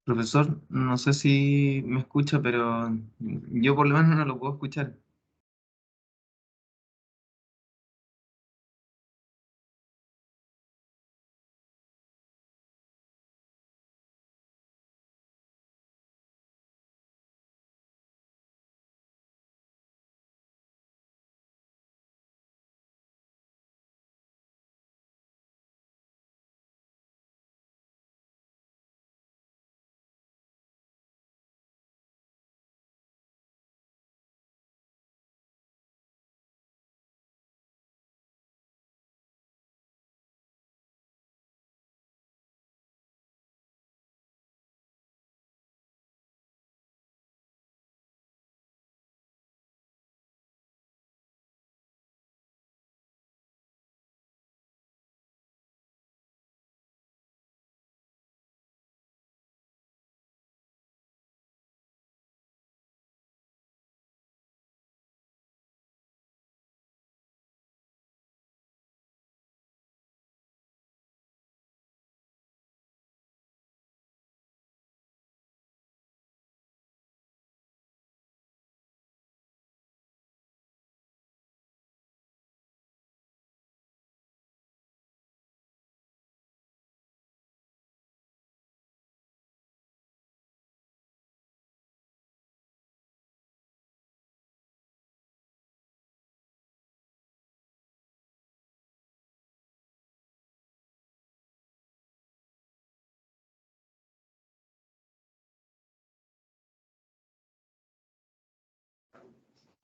Profesor, no sé si me escucha, pero yo por lo menos no lo puedo escuchar.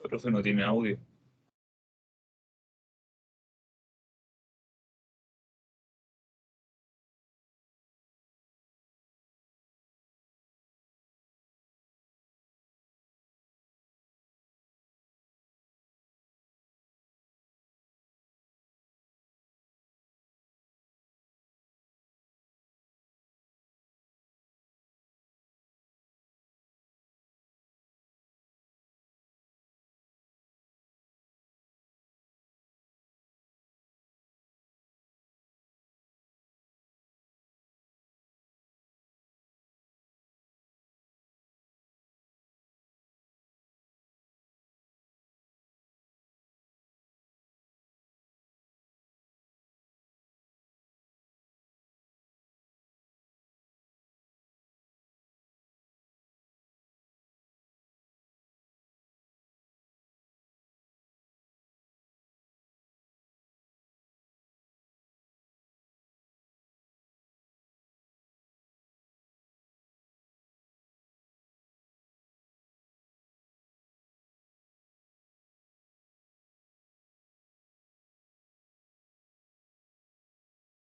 Profe, no tiene audio.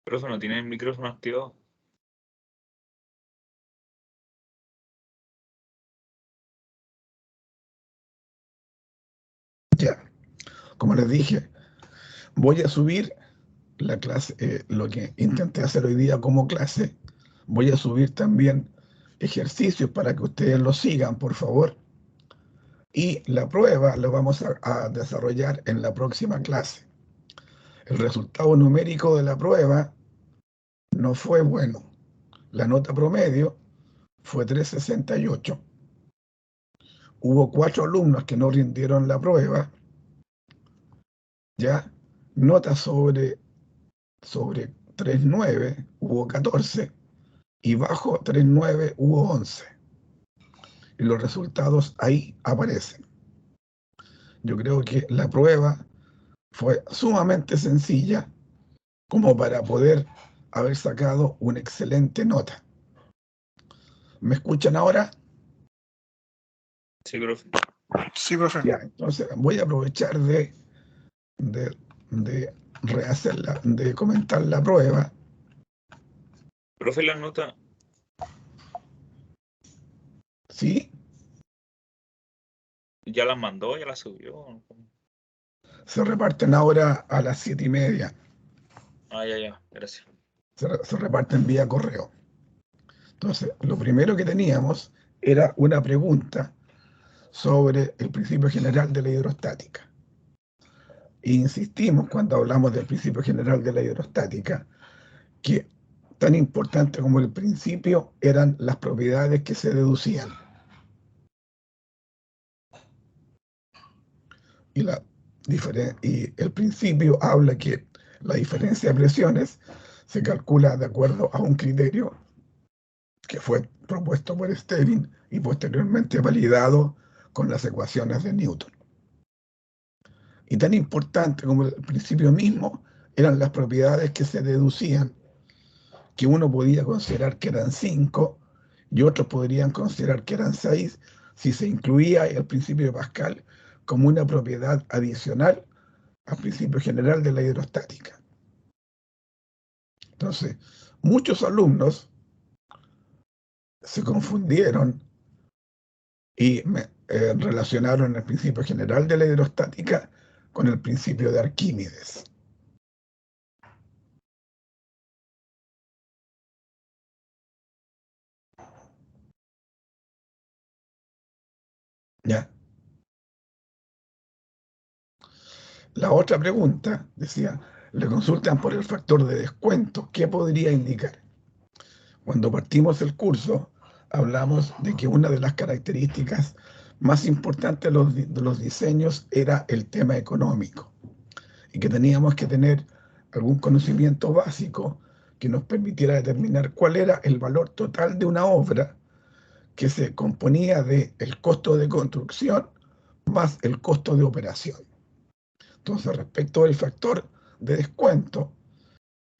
Profe, no tiene el micrófono activado. Ya, como les dije, voy a subir la clase, lo que intenté hacer hoy día como clase. Voy a subir también ejercicios para que ustedes lo sigan, por favor. Y la prueba la vamos a desarrollar en la próxima clase. El resultado numérico de la prueba no fue bueno. La nota promedio fue 368. Hubo 4 alumnos que no rindieron la prueba. Ya, nota sobre 3,9 hubo 14 y bajo 3,9 hubo 11. Y los resultados ahí aparecen. Yo creo que la prueba fue sumamente sencilla como para poder haber sacado una excelente nota. ¿Me escuchan ahora? Sí, profe. Sí, profe. Ya, entonces voy a aprovechar de rehacerla, de comentar la prueba. Profe, la nota. ¿Sí? ¿Ya la mandó? ¿Ya la subió? Se reparten ahora a las 7:30. Ah, ya, gracias. Se reparten vía correo. Entonces, lo primero que teníamos era una pregunta sobre el principio general de la hidrostática. E insistimos cuando hablamos del principio general de la hidrostática que tan importante como el principio eran las propiedades que se deducían. Y el principio habla que la diferencia de presiones se calcula de acuerdo a un criterio que fue propuesto por Stirling y posteriormente validado con las ecuaciones de Newton. Y tan importante como el principio mismo eran las propiedades que se deducían, que uno podía considerar que eran 5 y otros podrían considerar que eran 6 si se incluía el principio de Pascal como una propiedad adicional al principio general de la hidrostática. Entonces, muchos alumnos se confundieron y relacionaron el principio general de la hidrostática con el principio de Arquímedes. ¿Ya? La otra pregunta decía, le consultan por el factor de descuento, ¿qué podría indicar? Cuando partimos el curso, hablamos de que una de las características más importantes de los diseños era el tema económico y que teníamos que tener algún conocimiento básico que nos permitiera determinar cuál era el valor total de una obra que se componía del costo de construcción más el costo de operación. Entonces, respecto del factor de descuento,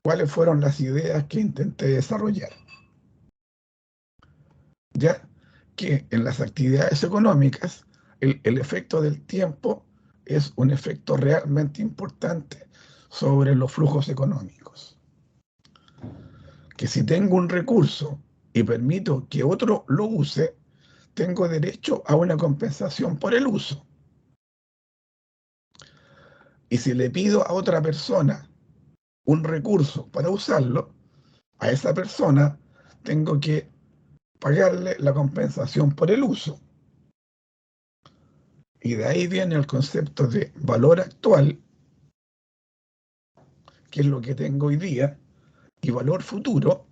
¿cuáles fueron las ideas que intenté desarrollar? Ya que en las actividades económicas el efecto del tiempo es un efecto realmente importante sobre los flujos económicos. Que si tengo un recurso y permito que otro lo use, tengo derecho a una compensación por el uso. Y si le pido a otra persona un recurso para usarlo, a esa persona tengo que pagarle la compensación por el uso. Y de ahí viene el concepto de valor actual, que es lo que tengo hoy día, y valor futuro,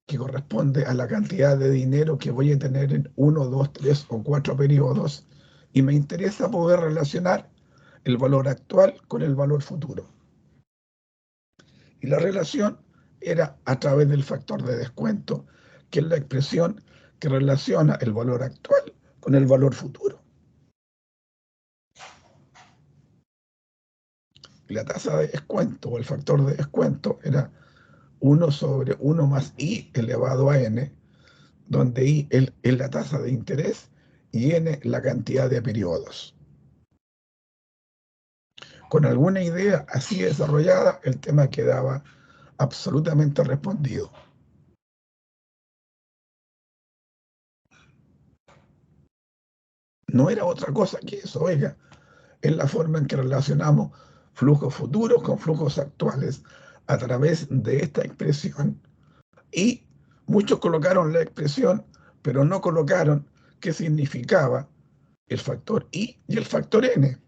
que corresponde a la cantidad de dinero que voy a tener en 1, 2, 3 o 4 periodos, y me interesa poder relacionar el valor actual con el valor futuro. Y la relación era a través del factor de descuento, que es la expresión que relaciona el valor actual con el valor futuro. La tasa de descuento o el factor de descuento era 1 sobre 1 más i elevado a n, donde i es la tasa de interés y n la cantidad de periodos. Con alguna idea así desarrollada, el tema quedaba absolutamente respondido. No era otra cosa que eso, oiga, es la forma en que relacionamos flujos futuros con flujos actuales a través de esta expresión. Y muchos colocaron la expresión, pero no colocaron qué significaba el factor i y el factor n.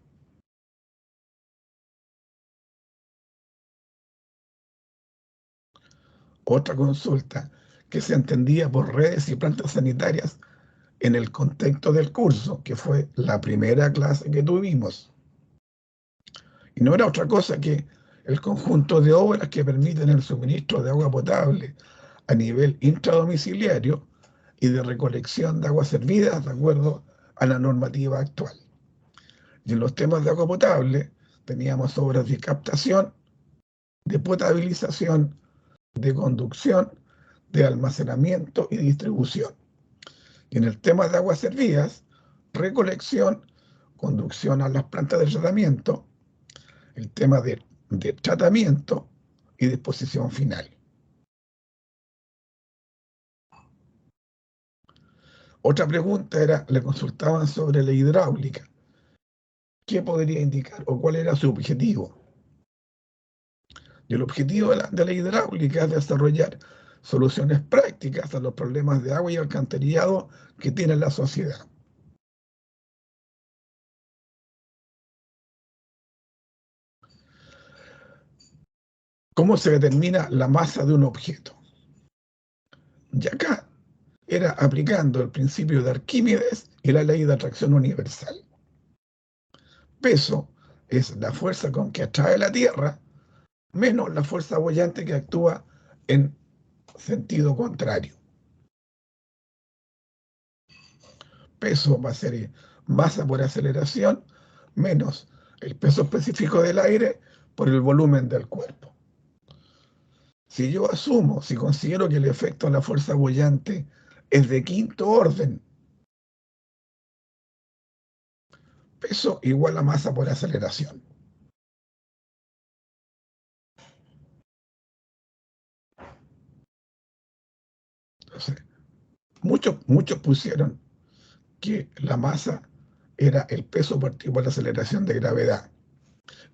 Otra consulta que se entendía por redes y plantas sanitarias en el contexto del curso, que fue la primera clase que tuvimos. Y no era otra cosa que el conjunto de obras que permiten el suministro de agua potable a nivel intradomiciliario y de recolección de aguas servidas de acuerdo a la normativa actual. Y en los temas de agua potable teníamos obras de captación, de potabilización, de conducción, de almacenamiento y distribución. Y en el tema de aguas servidas, recolección, conducción a las plantas de tratamiento, el tema de tratamiento y disposición final. Otra pregunta era, le consultaban sobre la hidráulica. ¿Qué podría indicar o cuál era su objetivo? Y el objetivo de la hidráulica es desarrollar soluciones prácticas a los problemas de agua y alcantarillado que tiene la sociedad. ¿Cómo se determina la masa de un objeto? Y acá era aplicando el principio de Arquímedes y la ley de atracción universal. Peso es la fuerza con que atrae la Tierra menos la fuerza boyante que actúa en sentido contrario. Peso va a ser masa por aceleración menos el peso específico del aire por el volumen del cuerpo. Si yo asumo, si considero que el efecto de la fuerza boyante es de quinto orden, peso igual a masa por aceleración. Entonces, muchos pusieron que la masa era el peso partido por la aceleración de gravedad.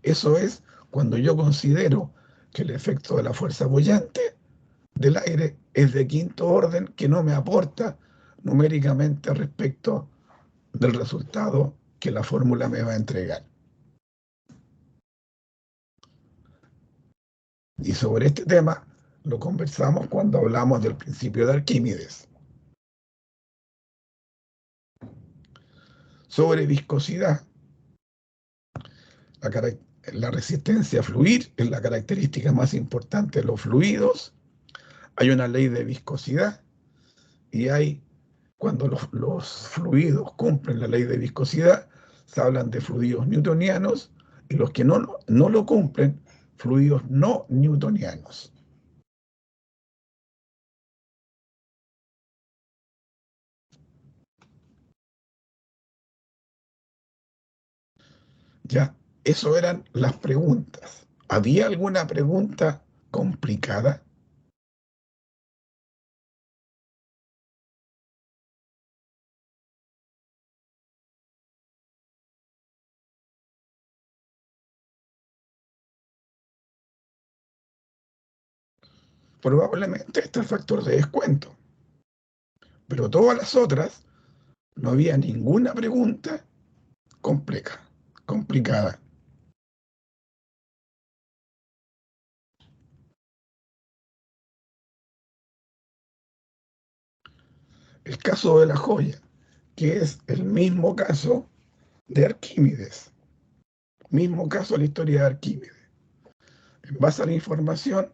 Eso es cuando yo considero que el efecto de la fuerza boyante del aire es de quinto orden, que no me aporta numéricamente respecto del resultado que la fórmula me va a entregar. Y sobre este tema lo conversamos cuando hablamos del principio de Arquímedes. Sobre viscosidad, la resistencia a fluir es la característica más importante de los fluidos. Hay una ley de viscosidad y cuando los fluidos cumplen la ley de viscosidad, se hablan de fluidos newtonianos, y los que no lo cumplen, fluidos no newtonianos. Ya, eso eran las preguntas. ¿Había alguna pregunta complicada? Probablemente está el factor de descuento, pero todas las otras no había ninguna pregunta complicada. El caso de la joya, que es el mismo caso de Arquímedes, mismo caso de la historia de Arquímedes. En base a la información,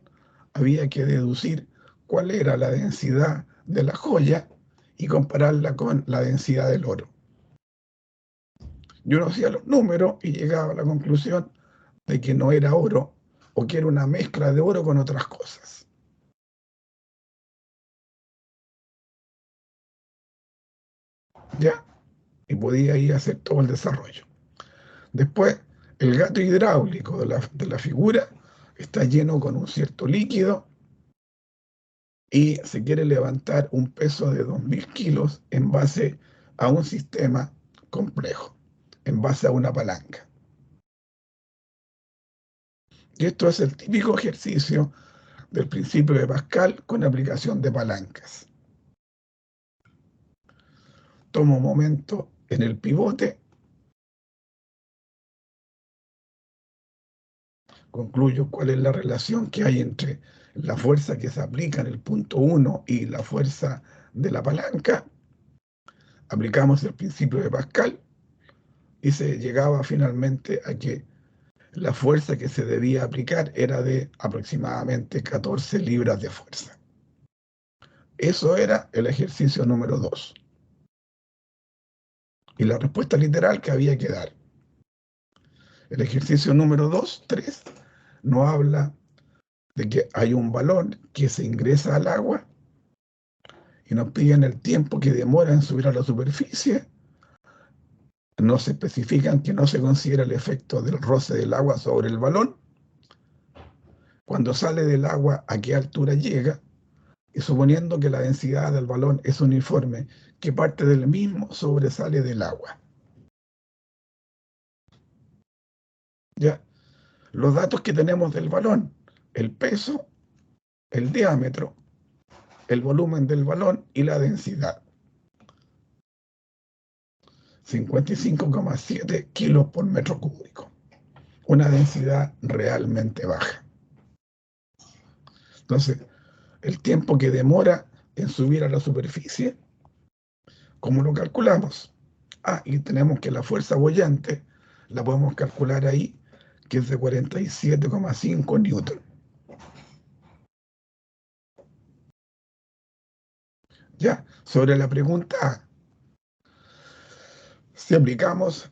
había que deducir cuál era la densidad de la joya y compararla con la densidad del oro. Yo hacía los números y llegaba a la conclusión de que no era oro o que era una mezcla de oro con otras cosas. ¿Ya? Y podía ir a hacer todo el desarrollo. Después, el gato hidráulico de la figura está lleno con un cierto líquido y se quiere levantar un peso de 2000 kilos en base a un sistema complejo, en base a una palanca. Y esto es el típico ejercicio del principio de Pascal con aplicación de palancas. Tomo momento en el pivote, concluyo cuál es la relación que hay entre la fuerza que se aplica en el punto 1 y la fuerza de la palanca, aplicamos el principio de Pascal y se llegaba finalmente a que la fuerza que se debía aplicar era de aproximadamente 14 libras de fuerza. Eso era el ejercicio número 2. Y la respuesta literal que había que dar. El ejercicio número 2, 3, no habla de que hay un balón que se ingresa al agua y nos piden el tiempo que demora en subir a la superficie. No se especifican que no se considera el efecto del roce del agua sobre el balón. Cuando sale del agua, ¿a qué altura llega? Y suponiendo que la densidad del balón es uniforme, ¿qué parte del mismo sobresale del agua? ¿Ya? Los datos que tenemos del balón: el peso, el diámetro, el volumen del balón y la densidad. 55,7 kilos por metro cúbico. Una densidad realmente baja. Entonces, el tiempo que demora en subir a la superficie, ¿cómo lo calculamos? Y tenemos que la fuerza boyante la podemos calcular ahí, que es de 47,5 newton. Ya, sobre la pregunta A, si aplicamos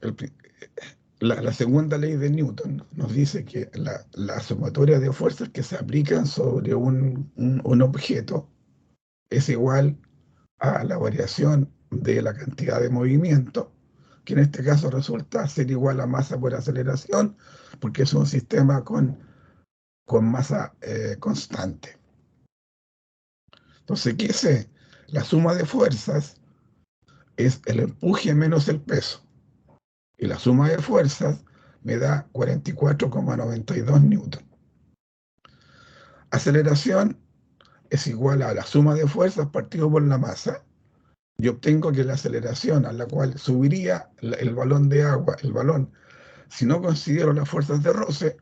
la segunda ley de Newton, nos dice que la sumatoria de fuerzas que se aplican sobre un objeto es igual a la variación de la cantidad de movimiento, que en este caso resulta ser igual a masa por aceleración, porque es un sistema con masa constante. Entonces, ¿qué sé? La suma de fuerzas es el empuje menos el peso. Y la suma de fuerzas me da 44,92 newton. Aceleración es igual a la suma de fuerzas partido por la masa. Y obtengo que la aceleración a la cual subiría el balón de agua, si no considero las fuerzas de roce,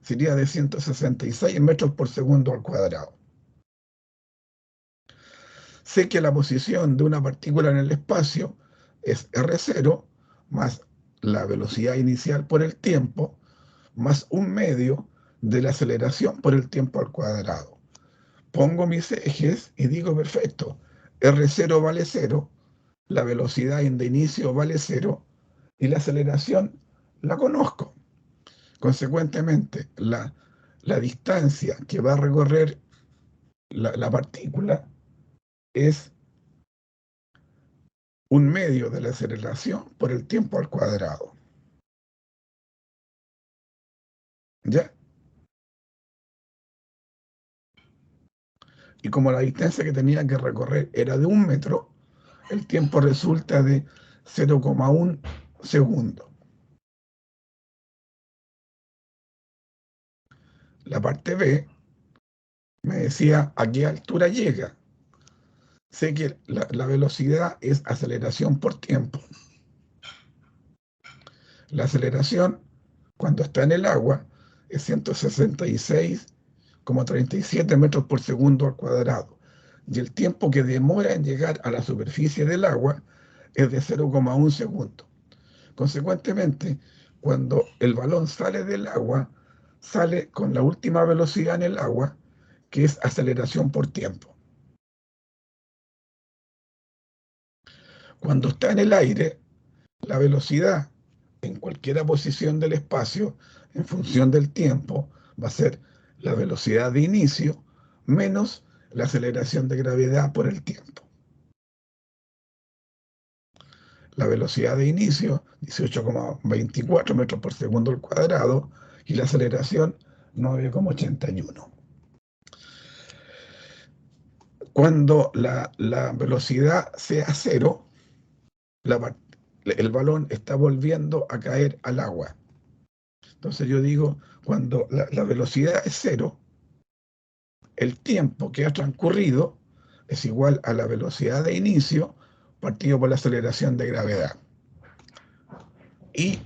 sería de 166 metros por segundo al cuadrado. Sé que la posición de una partícula en el espacio es R0 más la velocidad inicial por el tiempo, más un medio de la aceleración por el tiempo al cuadrado. Pongo mis ejes y digo, perfecto, R0 vale 0, la velocidad de inicio vale 0 y la aceleración la conozco. Consecuentemente, la distancia que va a recorrer la partícula es un medio de la aceleración por el tiempo al cuadrado. ¿Ya? Y como la distancia que tenía que recorrer era de 1 metro, el tiempo resulta de 0,1 segundo. La parte B me decía a qué altura llega. Sé que la velocidad es aceleración por tiempo. La aceleración, cuando está en el agua, es 166,37 metros por segundo al cuadrado. Y el tiempo que demora en llegar a la superficie del agua es de 0,1 segundo. Consecuentemente, cuando el balón sale del agua, sale con la última velocidad en el agua, que es aceleración por tiempo. Cuando está en el aire, la velocidad en cualquier posición del espacio, en función del tiempo, va a ser la velocidad de inicio menos la aceleración de gravedad por el tiempo. La velocidad de inicio, 18,24 metros por segundo al cuadrado, y la aceleración, 9,81. Cuando la velocidad sea cero, el balón está volviendo a caer al agua. Entonces yo digo, cuando la velocidad es cero, el tiempo que ha transcurrido es igual a la velocidad de inicio partido por la aceleración de gravedad. Y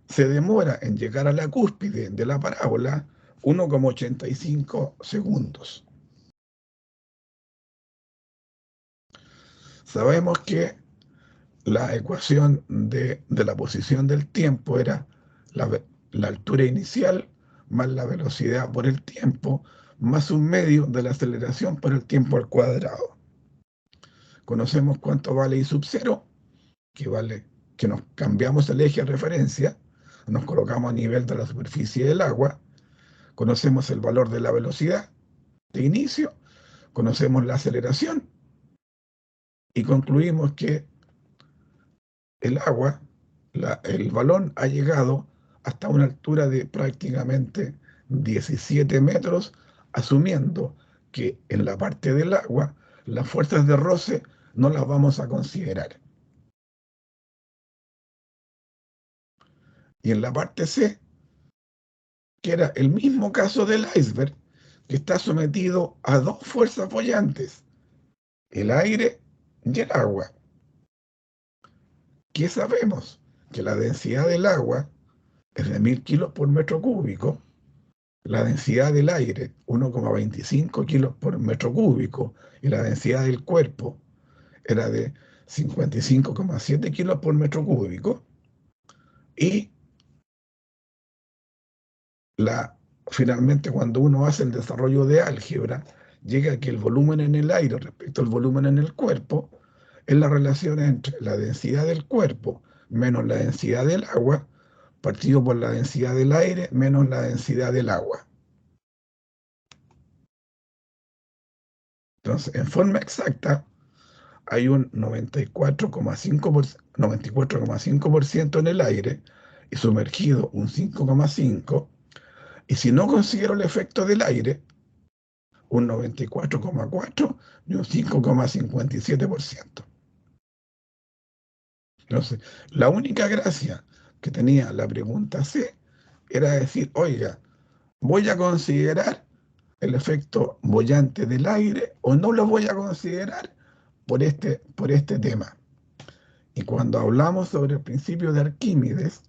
se demora en llegar a la cúspide de la parábola 1,85 segundos. Sabemos que la ecuación de la posición del tiempo era la altura inicial más la velocidad por el tiempo más un medio de la aceleración por el tiempo al cuadrado. Conocemos cuánto vale I sub 0, que nos cambiamos el eje de referencia, nos colocamos a nivel de la superficie del agua, conocemos el valor de la velocidad de inicio, conocemos la aceleración y concluimos que el agua, el balón ha llegado hasta una altura de prácticamente 17 metros, asumiendo que en la parte del agua las fuerzas de roce no las vamos a considerar. Y en la parte C, que era el mismo caso del iceberg, que está sometido a dos fuerzas apoyantes, el aire y el agua. ¿Qué sabemos? Que la densidad del agua es de 1000 kilos por metro cúbico la densidad del aire, 1,25 kilos por metro cúbico, y la densidad del cuerpo era de 55,7 kilos por metro cúbico, y finalmente cuando uno hace el desarrollo de álgebra, llega a que el volumen en el aire respecto al volumen en el cuerpo es la relación entre la densidad del cuerpo menos la densidad del agua, partido por la densidad del aire menos la densidad del agua. Entonces, en forma exacta, hay un 94,5% en el aire y sumergido un 5,5%, y si no considero el efecto del aire, un 94,4% y un 5,57%. Entonces, la única gracia que tenía la pregunta C era decir, oiga, voy a considerar el efecto boyante del aire o no lo voy a considerar por este tema. Y cuando hablamos sobre el principio de Arquímedes,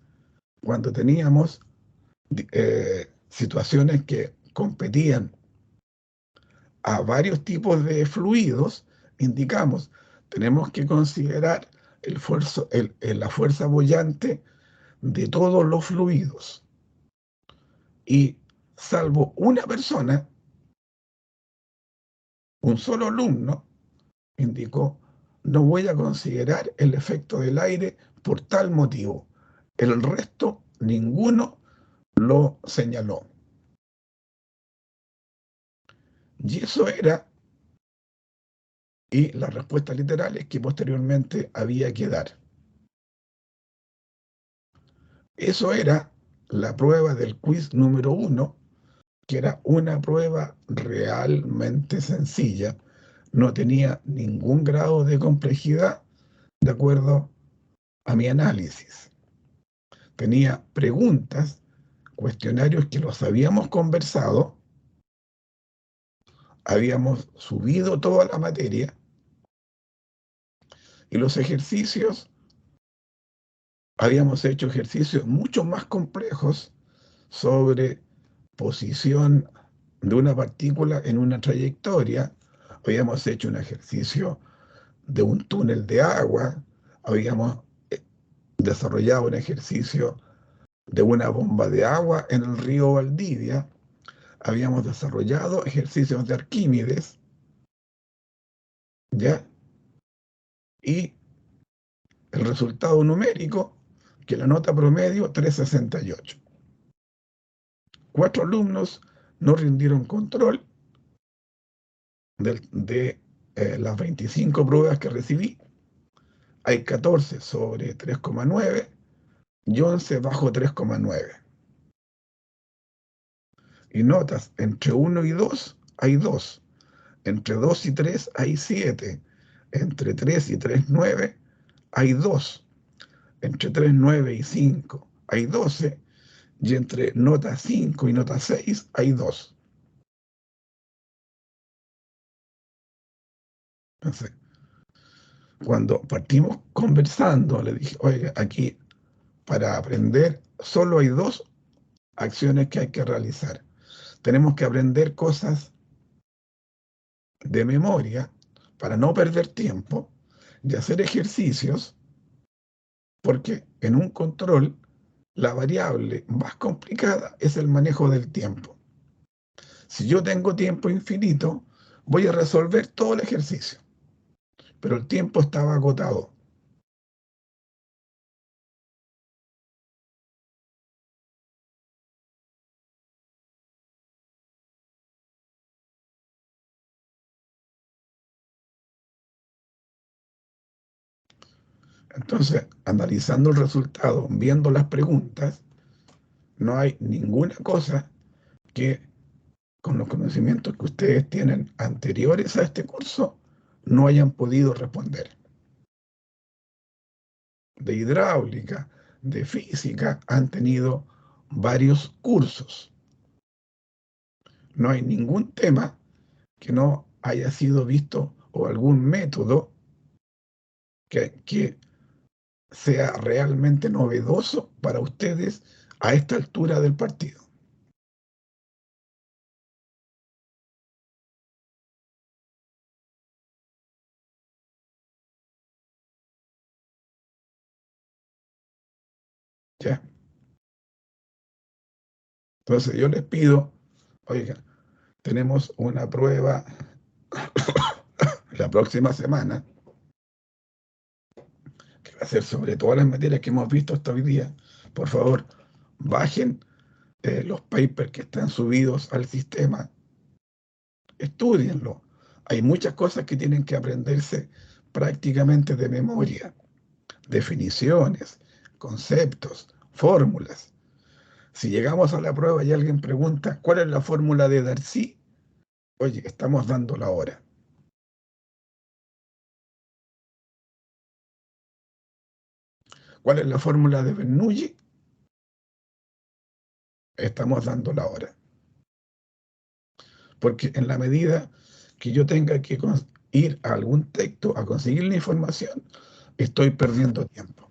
cuando teníamos situaciones que competían a varios tipos de fluidos, indicamos, tenemos que considerar la fuerza boyante de todos los fluidos. Y salvo una persona, un solo alumno, indicó, no voy a considerar el efecto del aire por tal motivo. El resto, ninguno lo señaló. Y eso era, y la respuesta literal es que posteriormente había que dar. Eso era la prueba del quiz número 1, que era una prueba realmente sencilla, no tenía ningún grado de complejidad de acuerdo a mi análisis. Tenía preguntas, cuestionarios que los habíamos conversado, habíamos subido toda la materia, y los ejercicios, habíamos hecho ejercicios mucho más complejos sobre posición de una partícula en una trayectoria, habíamos hecho un ejercicio de un túnel de agua, habíamos desarrollado un ejercicio de una bomba de agua en el río Valdivia, habíamos desarrollado ejercicios de Arquímedes, ¿ya? Y el resultado numérico, que la nota promedio, 368. 4 alumnos no rindieron control de las 25 pruebas que recibí. Hay 14 sobre 3,9 y 11 bajo 3,9. Y notas, entre 1 y 2 hay 2. Entre 2 y 3 hay 7. Entre 3 y 3,9 hay 2. Entre 3,9 y 5 hay 12. Y entre nota 5 y nota 6 hay 2. Entonces, cuando partimos conversando, le dije, oiga, aquí para aprender solo hay 2 acciones que hay que realizar. Tenemos que aprender cosas de memoria para no perder tiempo y hacer ejercicios, porque en un control la variable más complicada es el manejo del tiempo. Si yo tengo tiempo infinito, voy a resolver todo el ejercicio, pero el tiempo estaba agotado. Entonces, analizando el resultado, viendo las preguntas, no hay ninguna cosa que con los conocimientos que ustedes tienen anteriores a este curso no hayan podido responder. De hidráulica, de física, han tenido varios cursos. No hay ningún tema que no haya sido visto o algún método que sea realmente novedoso para ustedes a esta altura del partido. ¿Ya? Entonces yo les pido, oiga, tenemos una prueba la próxima semana, que va a ser sobre todas las materias que hemos visto hasta hoy día. Por favor, bajen los papers que están subidos al sistema, estúdienlo. Hay muchas cosas que tienen que aprenderse prácticamente de memoria, definiciones, conceptos, fórmulas. Si llegamos a la prueba y alguien pregunta, ¿cuál es la fórmula de Darcy? Oye, estamos dando la hora. ¿Cuál es la fórmula de Bernoulli? Estamos dando la hora. Porque en la medida que yo tenga que ir a algún texto a conseguir la información, estoy perdiendo tiempo.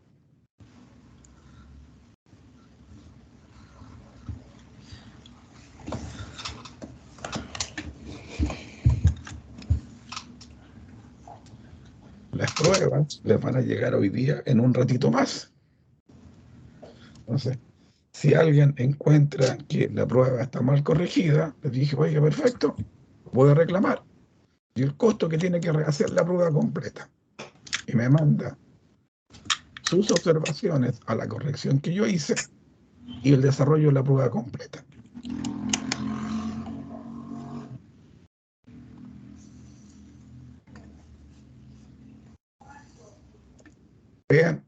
Las pruebas les van a llegar hoy día en un ratito más. Entonces, si alguien encuentra que la prueba está mal corregida, les dije, oiga, perfecto, puede reclamar. Y el costo que tiene que hacer la prueba completa. Y me manda sus observaciones a la corrección que yo hice y el desarrollo de la prueba completa. Vean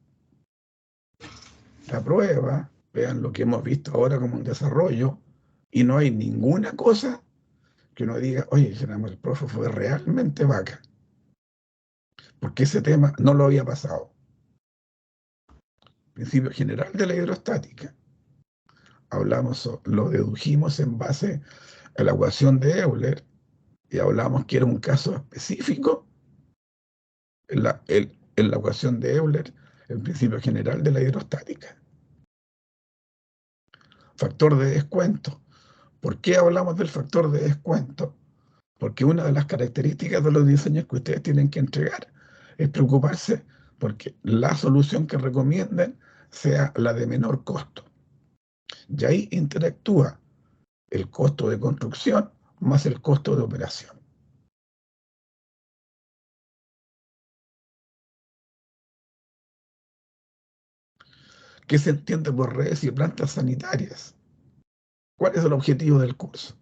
la prueba, vean lo que hemos visto ahora como un desarrollo, y no hay ninguna cosa que uno diga, oye, el profe fue realmente vaca, porque ese tema no lo había pasado. Principio general de la hidrostática. Hablamos, lo dedujimos en base a la ecuación de Euler, y hablamos que era un caso específico en la ecuación de Euler, el principio general de la hidrostática. Factor de descuento. ¿Por qué hablamos del factor de descuento? Porque una de las características de los diseños que ustedes tienen que entregar es preocuparse porque la solución que recomienden sea la de menor costo. Y ahí interactúa el costo de construcción más el costo de operación. ¿Qué se entiende por redes y plantas sanitarias? ¿Cuál es el objetivo del curso?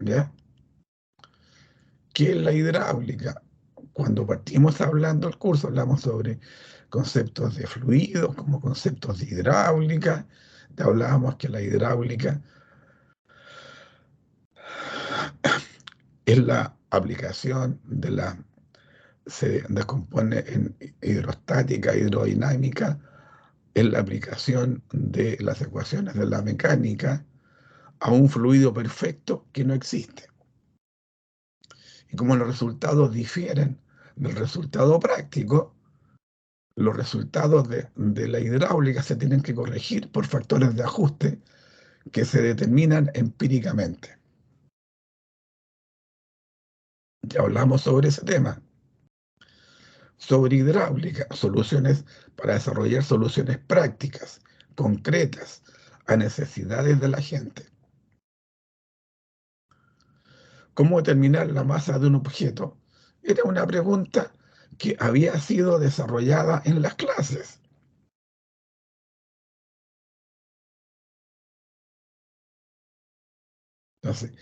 ¿Ya? ¿Qué es la hidráulica? Cuando partimos hablando del curso, hablamos sobre conceptos de fluidos como conceptos de hidráulica. Hablábamos que la hidráulica es la aplicación de la, se descompone en hidrostática, hidrodinámica, es la aplicación de las ecuaciones de la mecánica a un fluido perfecto que no existe. Y como los resultados difieren del resultado práctico, los resultados de la hidráulica se tienen que corregir por factores de ajuste que se determinan empíricamente. Ya hablamos sobre ese tema. Sobre hidráulica, soluciones para desarrollar soluciones prácticas, concretas, a necesidades de la gente. ¿Cómo determinar la masa de un objeto? Era una pregunta que había sido desarrollada en las clases. Entonces,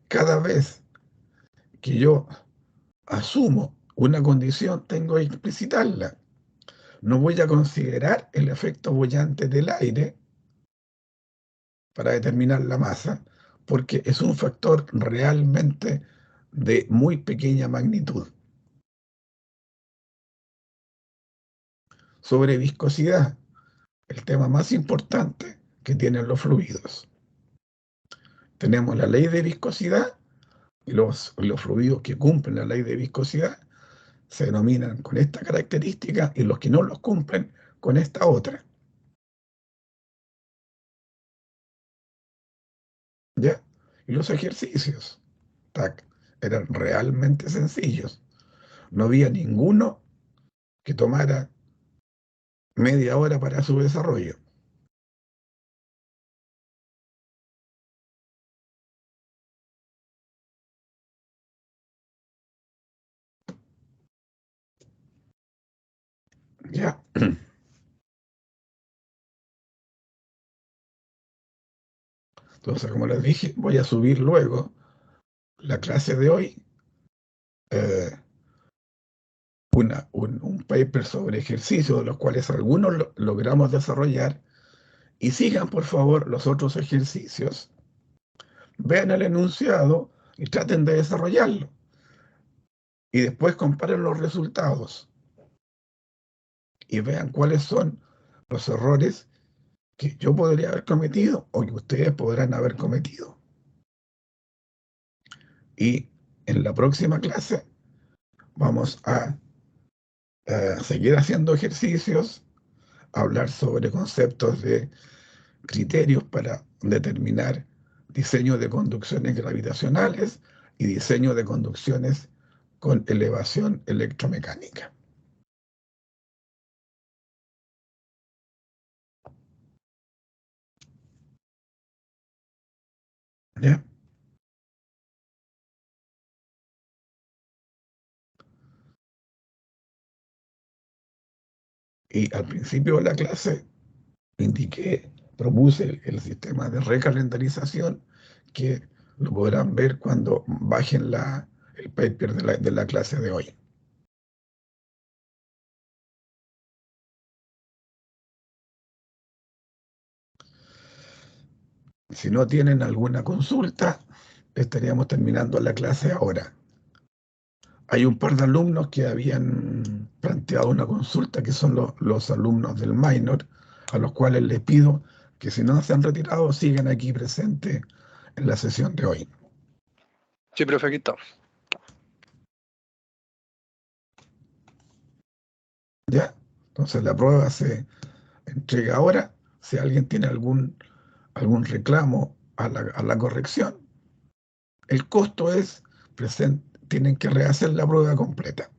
cada vez que yo asumo una condición, tengo que explicitarla. No voy a considerar el efecto bollante del aire para determinar la masa, porque es un factor realmente de muy pequeña magnitud. Sobre viscosidad, el tema más importante que tienen los fluidos. Tenemos la ley de viscosidad y los fluidos que cumplen la ley de viscosidad se denominan con esta característica y los que no los cumplen con esta otra. ¿Ya? Y los ejercicios, tac, eran realmente sencillos. No había ninguno que tomara media hora para su desarrollo. Ya. Entonces, como les dije, voy a subir luego la clase de hoy, un paper sobre ejercicios, de los cuales algunos logramos desarrollar, y sigan, por favor, los otros ejercicios, vean el enunciado y traten de desarrollarlo. Y después comparen los resultados y vean cuáles son los errores que yo podría haber cometido o que ustedes podrán haber cometido. Y en la próxima clase vamos a seguir haciendo ejercicios, hablar sobre conceptos de criterios para determinar diseño de conducciones gravitacionales y diseño de conducciones con elevación electromecánica. ¿Ya? Y al principio de la clase propuse el sistema de recalendarización, que lo podrán ver cuando bajen el paper de la clase de hoy. Si no tienen alguna consulta, estaríamos terminando la clase ahora. Hay un par de alumnos que habían planteado una consulta, que son los alumnos del minor, a los cuales les pido que si no se han retirado, sigan aquí presentes en la sesión de hoy. Sí, profe, aquí está. ¿Ya? Entonces la prueba se entrega ahora. Si alguien tiene algún reclamo a la corrección, el costo es tienen que rehacer la prueba completa.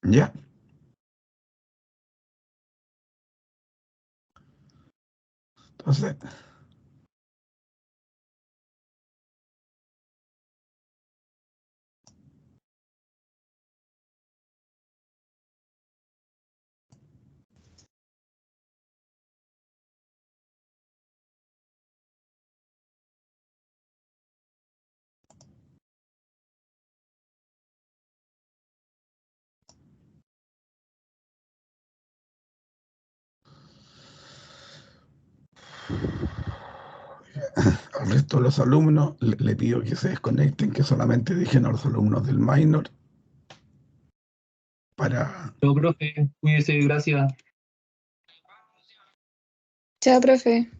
¿Ya? Entonces, al resto de los alumnos le pido que se desconecten, que solamente dejen a los alumnos del minor para... Chao, profe. Cuídese, gracias. Chao, profe.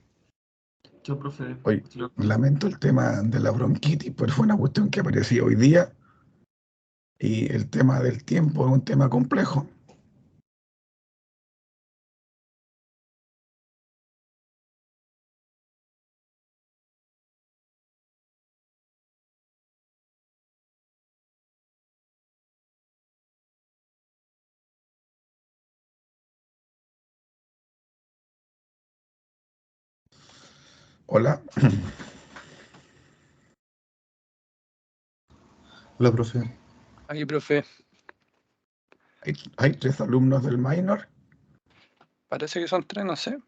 Chao, profe. Hoy lamento el tema de la bronquitis, pero fue una cuestión que apareció hoy día, y el tema del tiempo es un tema complejo. Hola. Hola, profe. Aquí, profe. Hay 3 alumnos del minor. Parece que son 3, no sé.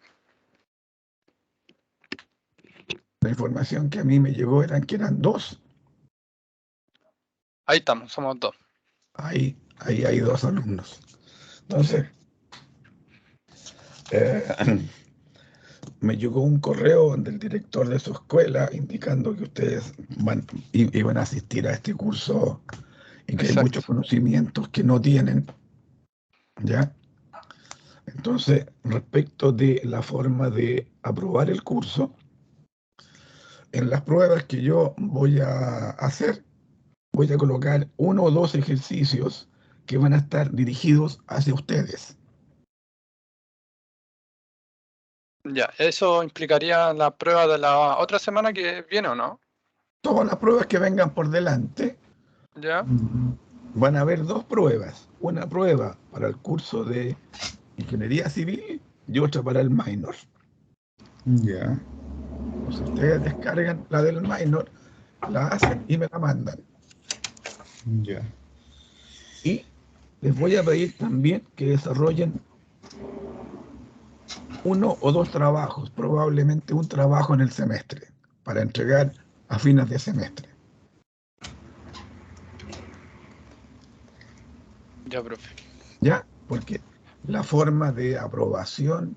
La información que a mí me llegó que eran 2. Ahí estamos, somos 2. Ahí hay 2 alumnos. Entonces, me llegó un correo del director de su escuela indicando que ustedes iban a asistir a este curso y que hay Exacto. muchos conocimientos que no tienen, ¿ya? Entonces, respecto de la forma de aprobar el curso, en las pruebas que yo voy a hacer, voy a colocar 1 o 2 ejercicios que van a estar dirigidos hacia ustedes. Ya, ¿eso implicaría la prueba de la otra semana que viene o no? todas las pruebas que vengan por delante, ¿Ya? van a haber dos pruebas. Una prueba para el curso de Ingeniería Civil y otra para el minor. Ya, Pues ustedes descargan la del minor, la hacen y me la mandan. ya. Y les voy a pedir también que desarrollen uno o dos trabajos, probablemente un trabajo en el semestre, para entregar a fines de semestre. Ya, profe. ¿Ya? Porque la forma de aprobación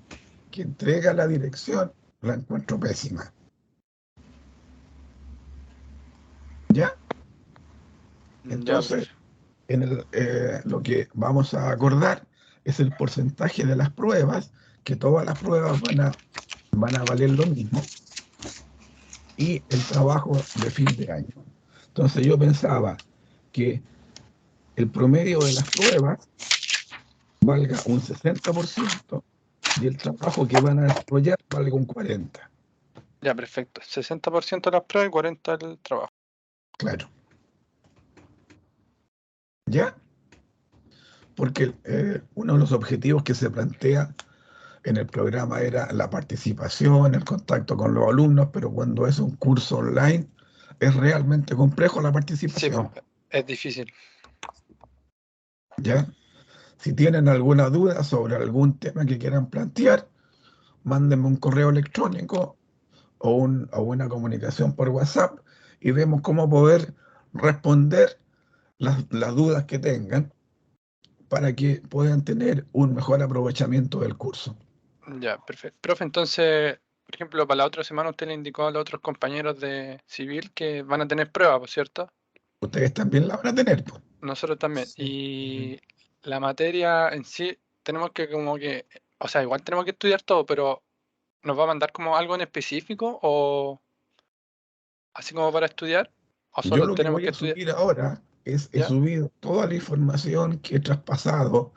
que entrega la dirección la encuentro pésima. ¿Ya? Ya, Entonces, profe. lo que vamos a acordar es el porcentaje de las pruebas, que todas las pruebas van a valer lo mismo, y el trabajo de fin de año. Entonces yo pensaba que el promedio de las pruebas valga un 60% y el trabajo que van a desarrollar valga un 40%. Ya, perfecto. 60% las pruebas y 40% el trabajo. Claro. ¿Ya? Porque uno de los objetivos que se plantea en el programa era la participación, el contacto con los alumnos, pero cuando es un curso online es realmente complejo la Sí, participación. pues, es difícil. ¿Ya? Si tienen alguna duda sobre algún tema que quieran plantear, mándenme un correo electrónico o una comunicación por WhatsApp y vemos cómo poder responder las dudas que tengan para que puedan tener un mejor aprovechamiento del curso. Ya, perfecto. Profe, entonces, por ejemplo, para la otra semana usted le indicó a los otros compañeros de civil que van a tener pruebas, ¿por cierto? Ustedes también la van a tener, pues. Nosotros también. Sí. Y la materia en sí, tenemos que como que, o sea, igual tenemos que estudiar todo, pero ¿nos va a mandar como algo en específico o así como para estudiar? ¿O Yo solo lo que tenemos voy que a estudiar? subir ahora es, he ¿Ya? subido toda la información que he traspasado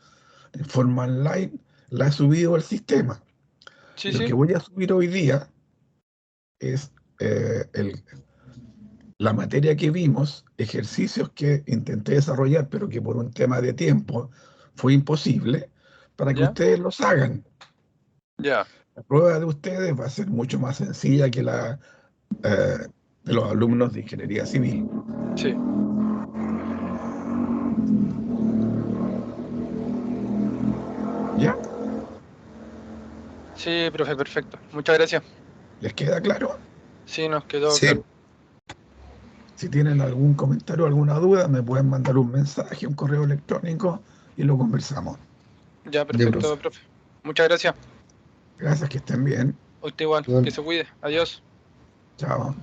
en forma online, la he subido al sistema. Sí, Y lo que sí. voy a subir hoy día es la materia que vimos, ejercicios que intenté desarrollar, pero que por un tema de tiempo fue imposible, para que ¿Ya? ustedes los hagan. Ya. La prueba de ustedes va a ser mucho más sencilla que la eh, de los alumnos de ingeniería civil. Sí. ¿Ya? Sí, profe, perfecto. Muchas gracias. ¿Les queda claro? Sí, nos quedó Sí, claro. Si tienen algún comentario o alguna duda, me pueden mandar un mensaje, un correo electrónico y lo conversamos. Ya, ya, profe. perfecto, profe. Muchas gracias. Gracias, que estén bien. A usted igual. Que Igual. se cuide. Adiós. Chao.